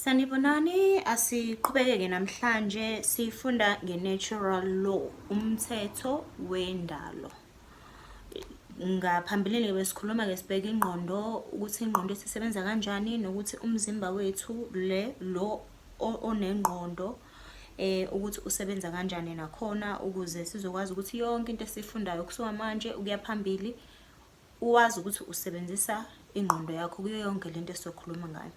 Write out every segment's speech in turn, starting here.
Sanibonani, asiqhubekeke namhlanje sifunda nge-natural law, umthetho wendalo. Ngaphambilini besikhuluma ke sibheka ingqondo ukuthi ingqondo isebenza kanjani nokuthi umzimba wethu lo onengqondo ukuthi usebenza kanjani nakhona ukuze sizokwazi ukuthi yonke into esifundayo kusuka manje ukuya phambili uwazi ukuthi usebenzisa ingqondo yakho kuyo yonke lento esizokhuluma ngayo.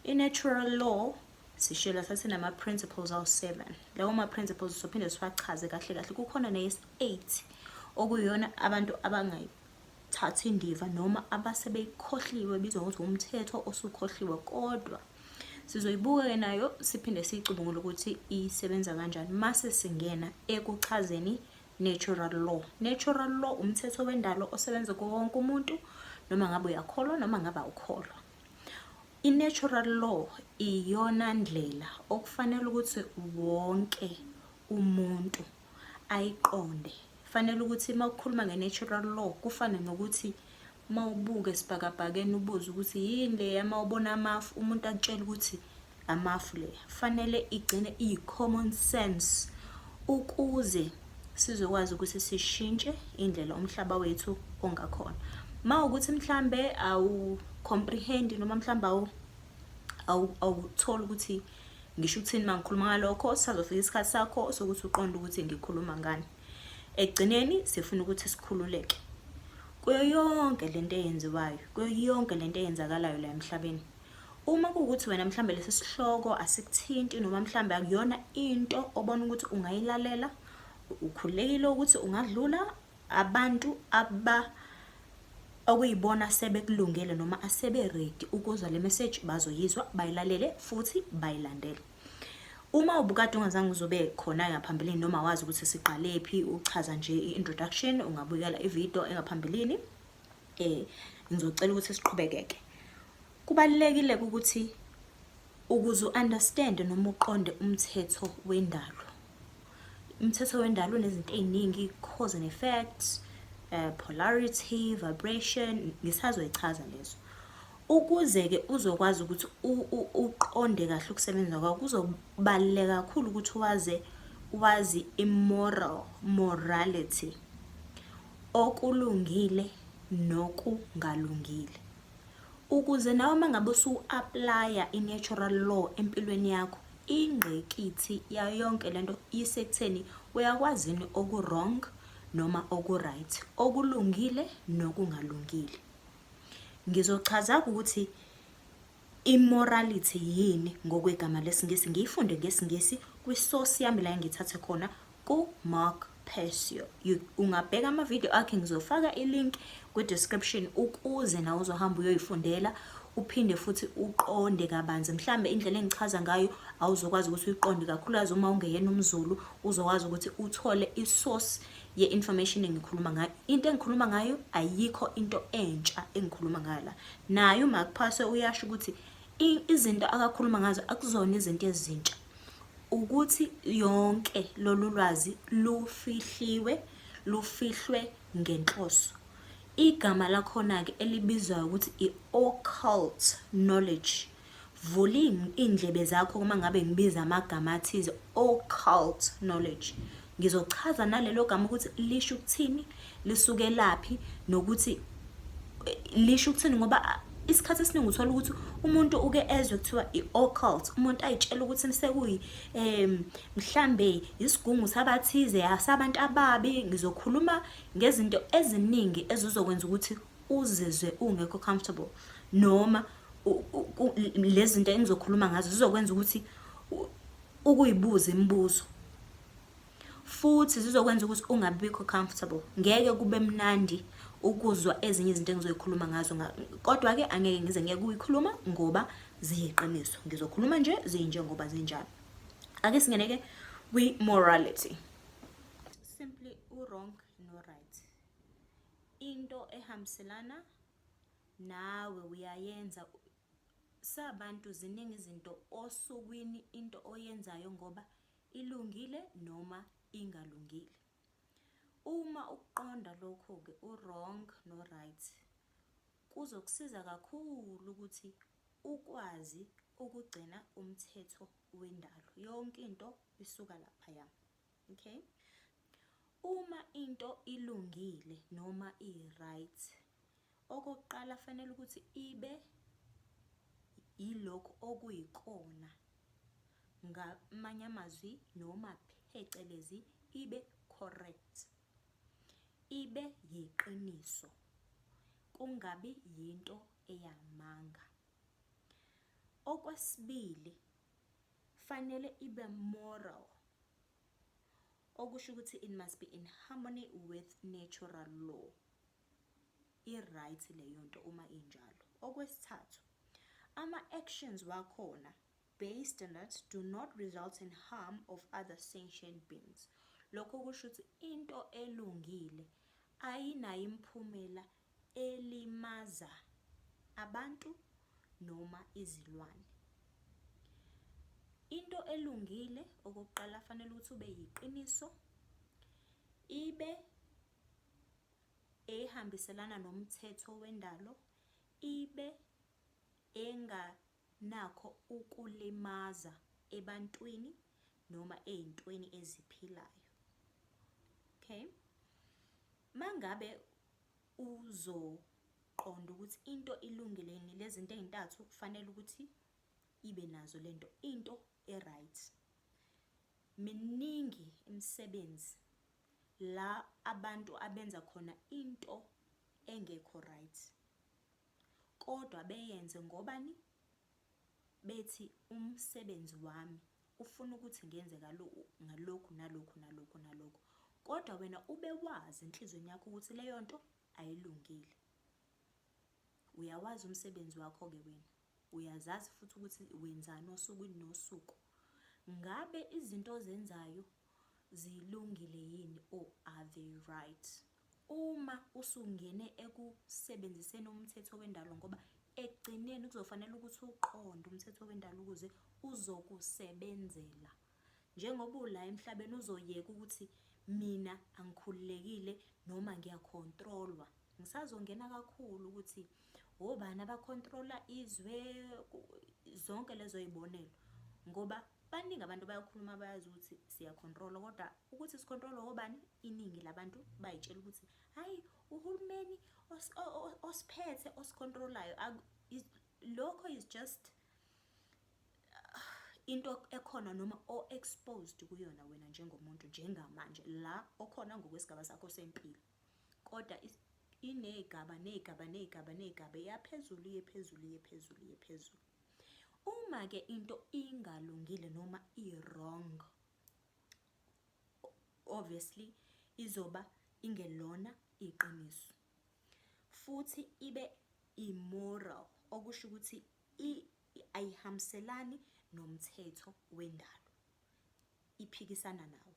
I-natural law sishela sathi nama-principles awu-7. Lawo ma-principles sophinde siwachaze kahle kahle. Kukhona neyesi-8 okuyiyona abantu abangayithathi indiva noma abasebeyikhohliwe bizwa ukuthi umthetho osukhohliwe, kodwa sizoyibuka nayo siphinde siyicubungule ukuthi isebenza kanjani mase singena ekuchazeni natural law. Natural law umthetho wendalo osebenza kuwo wonke umuntu noma ngabe uyakholwa noma ngabe awukholwa. I-natural law iyona ndlela okufanele ukuthi wonke umuntu ayiqonde. Fanele ukuthi mawukhuluma nge-natural law kufane nokuthi mawubuke esibhakabhakeni ubuze ukuthi yini le mawubona amafu umuntu akutshela ukuthi amafu le. Fanele igcine iyi-common sense ukuze sizokwazi ukuthi sishintshe indlela umhlaba wethu ongakhona. Mawukuthi mhlambe comprehend noma mhlamba awuthola ukuthi ngisho ukuthini mangikhuluma ngalokho, sazofika isikhathi sakho sokuthi uqonde ukuthi ngikhuluma ngani. Ekugcineni sifuna ukuthi sikhululeke kuyo yonke lento eyenziwayo, kuyo yonke lento eyenzakalayo la emhlabeni. Uma kuwukuthi wena mhlambe lesi sihloko asikuthinti noma mhlambe akuyona into obona ukuthi ungayilalela, ukhulekile ukuthi ungadlula abantu okuyibona sebekulungele noma asebe ready ukuzwa le message bazoyizwa, bayilalele futhi bayilandele. Uma ubukade ungazange uzobe khona ngaphambilini noma wazi ukuthi siqalephi, uchaza nje i-introduction, ungabuyela ivideo engaphambilini, ngizocela ukuthi siqhubekeke. Kubalulekile ukuthi ukuze understand noma uqonde umthetho wendalo. Umthetho wendalo unezinto eziningi, cause and effects, polarity, vibration, ngisazoyichaza lezo. Ukuze ke uzokwazi ukuthi uqonde kahle ukusebenza kwawo, kuzobaluleka kakhulu ukuthi wazi morality, okulungile nokungalungile. Ukuze nawe mangabe usu-applya i-natural law empilweni yakho, ingqikithi yayo yonke lento isekutheni uyakwazi oku-wrong noma oku-right, okulungile nokungalungile. Ngizochaza ukuthi immorality yini ngokwegama lesingisi, ngiyifunde ngesingisi kwisource yami la engithathe khona ku-Mark Persio. Ungabheka amavideo akhe, ngizofaka ilink kwi-description ukuze nawe uzohamba uyoyifundela uphinde futhi uqonde kabanzi. Mhlambe indlela engichaza ngayo awuzokwazi ukuthi uyiqonde kakhulukazi uma ungeyena umZulu, uzokwazi ukuthi uthole isource ye-information engikhuluma ngayo. Into engikhuluma ngayo ayikho into entsha engikhuluma ngayo la. Nayo uMark Persio uyasho ukuthi izinto akakhuluma ngazo akuzona izinto ezintsha, ukuthi yonke lolu lwazi lufihlwe ngenhloso. Igama lakhona ke elibizwa ukuthi i-occult knowledge. Vula indlebe zakho uma ngabe ngibiza amagama athize, occult knowledge. Ngizochaza nalelo gama ukuthi lisho ukuthini, lisuke laphi nokuthi lisho ukuthini, ngoba isikhathi esiningi uthola ukuthi umuntu uke ezwe kuthiwa i-occult, umuntu ayitshela ukuthi sekuyi mhlambe isigungu sabathize, asabantu ababi. Ngizokhuluma ngezinto eziningi ezizokwenza ukuthi uzizwe ungekho comfortable, noma lezi zinto engizokhuluma ngazo zizokwenza ukuthi ukuyibuza imibuzo, futhi zizokwenza ukuthi ungabikho comfortable. Ngeke kube mnandi ukuzwa ezinye izinto engizoyikhuluma ngazo, kodwa ke angeke ngize ngeke ukuyikhuluma ngoba ziyiqiniso. Ngizokhuluma nje zinjengoba zinjalo. Ake singeneke kwi-morality. Simply u-wrong no-right, into ehambiselana nawe uyayenza. Sabantu ziningi izinto osukwini into oyenzayo ngoba ilungile noma ingalungile. Uma uqonda lokho-ke u-wrong no-right, kuzokusiza kakhulu ukuthi ukwazi ukugcina umthetho wendalo. Yonke into isuka laphaya. Okay? Uma into ilungile noma i-right, okokuqala fanele ukuthi ibe ilokho okuyikona. Ngamanye amazwi noma phecelezi ibe correct. Ibe yiqiniso. Kungabi yinto eyamanga. Okwesibili, fanele ibe moral. Okusho ukuthi it must be in harmony with natural law. I-right leyo nto uma injalo. Okwesithathu, ama-actions wakhona based on it do not result in harm of other sentient beings. Lokho kusho ukuthi into elungile ayinayo imphumela elimaza abantu noma izilwane. Into elungile okokuqala fanele ukuthi ube yiqiniso, ibe ehambiselana nomthetho wendalo, ibe enganakho ukulimaza ebantwini noma ezintweni eziphilayo. Okay? Mangabe uzoqonda ukuthi into ilungile yini, lezi zinto ezintathu kufanele ukuthi ibe nazo lento, into e-right. Miningi imisebenzi la abantu abenza khona into engekho right, kodwa beyenze ngobani? Bethi umsebenzi wami ufuna ukuthi ngenze ngalokhu nalokhu nalokhu nalokhu, kodwa wena ube wazi enhlizweni yakho ukuthi leyo nto ayilungile. Uyawazi umsebenzi wakho ke wena, uyazazi futhi ukuthi wenzani osukwini nosuku. Ngabe izinto ozenzayo zilungile yini, or are they right? Uma usungene ekusebenziseni umthetho wendalo, ngoba ekugcineni kuzofanele ukuthi uqonde umthetho wendalo ukuze uzokusebenzela. Njengoba ula emhlabeni uzoyeka ukuthi mina angikhululekile noma ngiyacontrolwa. Ngisazongena kakhulu ukuthi obani abacontrola izwe, zonke lezo izibonelo, ngoba baningi abantu bayakhuluma bayazi ukuthi siyacontrola, kodwa ukuthi sicontrola obani? Iningi labantu bayitshela ukuthi hayi uhulumeni osiphethe osicontrolayo. Lokho is just into ekhona noma o-exposed kuyona wena njengomuntu njengamanje la okhona ngokwesigaba sakho sempilo, kodwa inegaba yaphezulu. Uma ke into ingalungile noma i-wrong, obviously izoba ingelona iqiniso, futhi ibe immoral, okusho ukuthi ayihambiselani nomthetho wendalo, iphikisana nawo.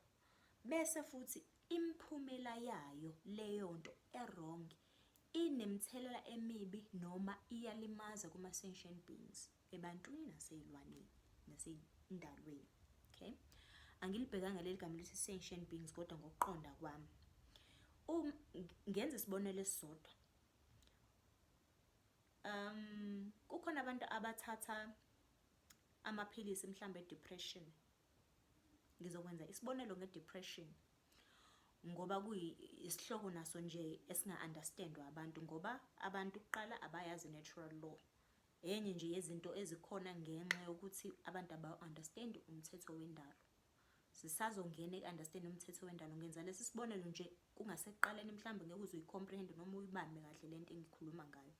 Bese futhi imphumela yayo leyo nto e-wrong inemthelela emibi noma iyalimaza kuma-sentient beings, ebantwini naseyilwaneni nasendalweni. Okay? Angilibhekanga leli gama lithi sentient beings, kodwa ngokuqonda kwami, ngenza isibonelo esisodwa. Kukhona abantu abathatha amaphilisi mhlambe depression. Ngizokwenza isibonelo nge-depression ngoba kuyisihloko naso nje esinga-understandwa abantu, ngoba abantu kuqala abayazi natural law. Enye nje yezinto ezikhona ngenxa yokuthi abantu aba-understand umthetho wendalo. Sisazongena eku-understand umthetho wendalo. Ngenza lesi sibonelo nje kungasekuqaleni mhlambe ngeke uzoyi-comprehend noma uyibambe kahle lento engikhuluma ngayo.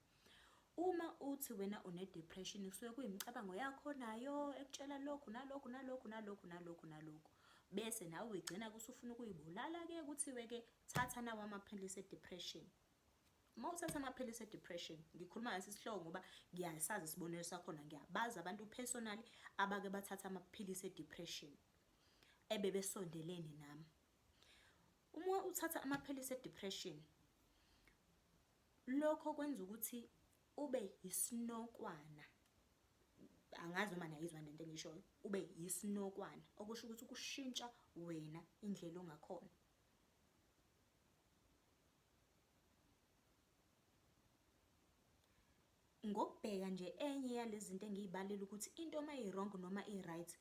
Uma uthi wena une-depression, kusuke kuyimicabango yakho nayo ekutshela lokhu nalokhu nalokhu nalokhu nalokhu nalokhu, bese nawe uyigcina kusufuna ukuyibulala-ke kuthiwe-ke thatha nawo amaphilisi e-depression. Uma uthatha amaphilisi e-depression, ngikhuluma ngalesi sihloko ngoba ngiyasazi isibonelo sakhona, ngiyabazi abantu personally abake bathatha amaphilisi e-depression ebebesondelene nami. Uma uthatha amaphilisi e-depression, lokho kwenza ukuthi ube yisinokwana. Angazi uma nayizwa lento engishoyo, ube yisinokwana, okusho ukuthi kushintsha wena indlela ongakhona. ngokubheka nje enye yalezi zinto engiyibalile ukuthi into uma i-wrong noma i-right,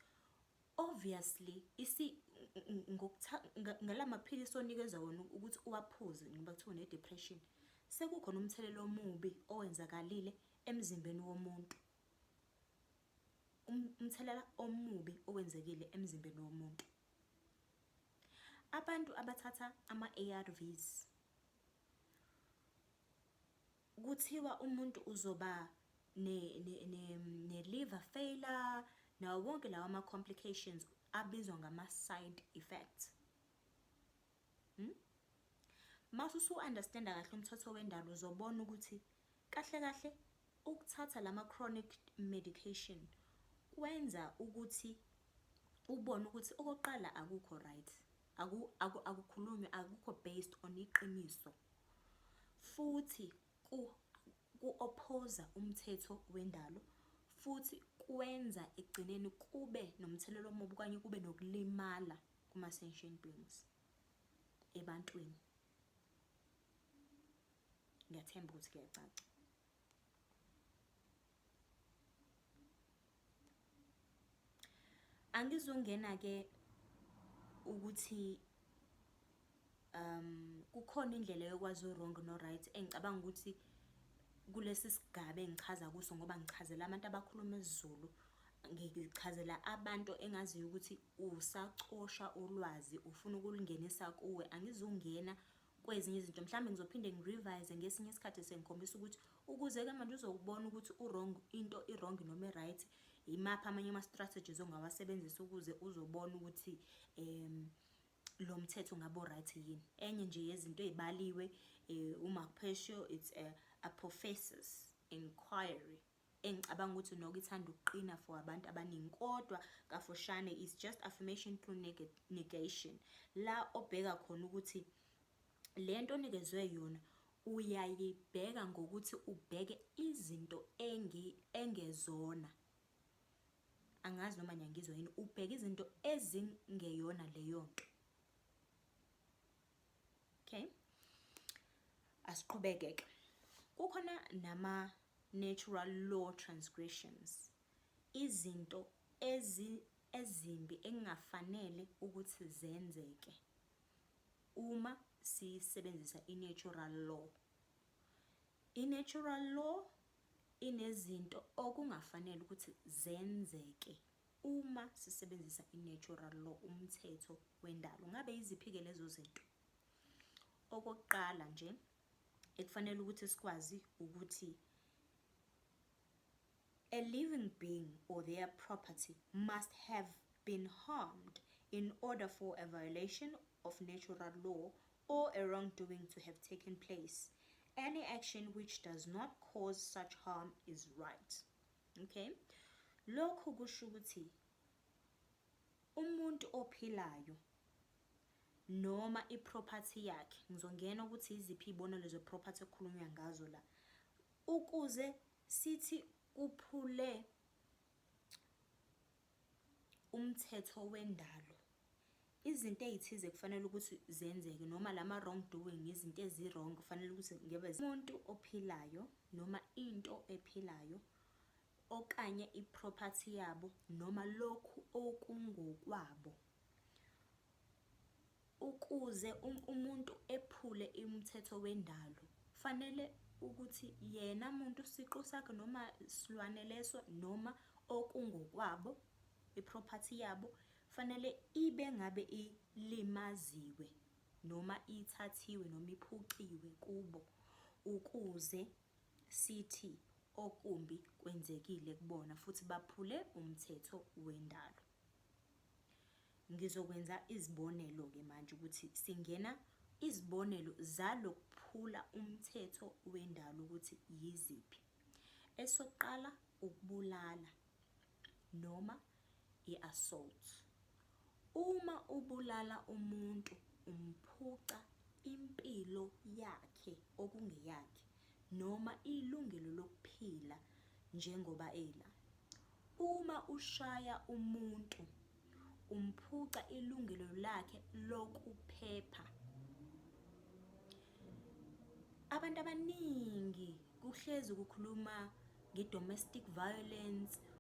obviously ngalamaphilisi onikezwa wona ukuthi uwaphuze ngoba kuthiwa une-depression, sekukhona umthelelo omubi owenzakalile emzimbeni womuntu. Umthelela omubi owenzekile emzimbeni womuntu. Abantu abathatha ama-ARVs kuthiwa umuntu uzoba ne-liver failure, nawo wonke lawa ama-complications abizwa ngama-side effects. Mase usu-understanda kahle umthetho wendalo, uzobona ukuthi kahle kahle ukuthatha lama-chronic medication kwenza ukuthi ubone ukuthi okokuqala akukho right, akukhulunywa, akukho based on iqiniso, futhi ku-opposa umthetho wendalo, futhi kwenza ekugcineni kube nomthelelo omubi kanye kube nokulimala kuma-sentient beings ebantwini. Ngiyathemba ukuthi kuyacaca. Angizongena ke ukuthi kukhona indlela yokwazi u-wrong no-right engicabanga ukuthi kulesi sigaba engichaza kuso, ngoba ngichazela abantu abakhuluma isiZulu, ngichazela abantu engaziyo ukuthi usacosha ulwazi ufuna ukulungenisa kuwe. Angizungena kwezinye izinto, mhlawumbe ngizophinde ngirevise ngesinye isikhathi sengikhombisa ukuthi ukuze ke manje uzokubona ukuthi u-wrong, into i-wrong noma i-right, imaphi amanye ama-strategies ongawasebenzisa ukuze uzobona ukuthi lo mthetho ngabo right yini. Enye nje yezinto ezibaliwe uMacpatio, it's apophasis inquiry, engicabanga ukuthi noko ithanda ukuqina for abantu abaningi, kodwa kafushane is just affirmation through negation, la obheka khona ukuthi lento onikezwe yona uyayibheka ngokuthi ubheke izinto engezona. Angazi noma nyangizwa yini, ubheka izinto ezingeyona leyo nto. Okay, asiqhubeke ke. Kukhona nama-natural law transgressions, izinto ezimbi engafanele ukuthi zenzeke uma sisebenzisa i-natural law. I-natural law inezinto okungafanele ukuthi zenzeke uma sisebenzisa i-natural law, umthetho wendalo. Ngabe yiziphi-ke lezo zinto? Okokuqala nje ekufanele ukuthi sikwazi ukuthi a living being or their property must have been harmed in order for a violation of natural law or a wrongdoing to have taken place. Any action which does not cause such harm is right. Okay, lokhu kusho ukuthi umuntu ophilayo noma iproperty yakhe, ngizongena ukuthi iziphi izibonelo ze-property okukhulunywa ngazo la, ukuze sithi kuphule umthetho wendalo, izinto ezithize kufanele ukuthi zenzeke, noma lama wrongdoing, izinto ezi-wrong kufanele ukuthi ngebe umuntu ophilayo noma into ephilayo okanye iproperty yabo noma lokhu okungokwabo, ukuze umuntu ephule umthetho wendalo, fanele ukuthi yena umuntu siqu sakhe noma silwane leso noma okungokwabo, iproperty yabo, fanele ibe ngabe ilimaziwe noma ithathiwe noma iphuciwe kubo, ukuze sithi okumbi kwenzekile kubona futhi baphule umthetho wendalo. Ngizokwenza izibonelo ke manje ukuthi singena izibonelo zalokuphula umthetho wendalo ukuthi yiziphi. Esokuqala, ukubulala noma i-assault. Uma ubulala umuntu, umphuca impilo yakhe okungeyakhe noma ilungelo lokuphila njengoba ela. Uma ushaya umuntu, umphuca ilungelo lakhe lokuphepha. Abantu abaningi kuhlezi kukhuluma nge-domestic violence,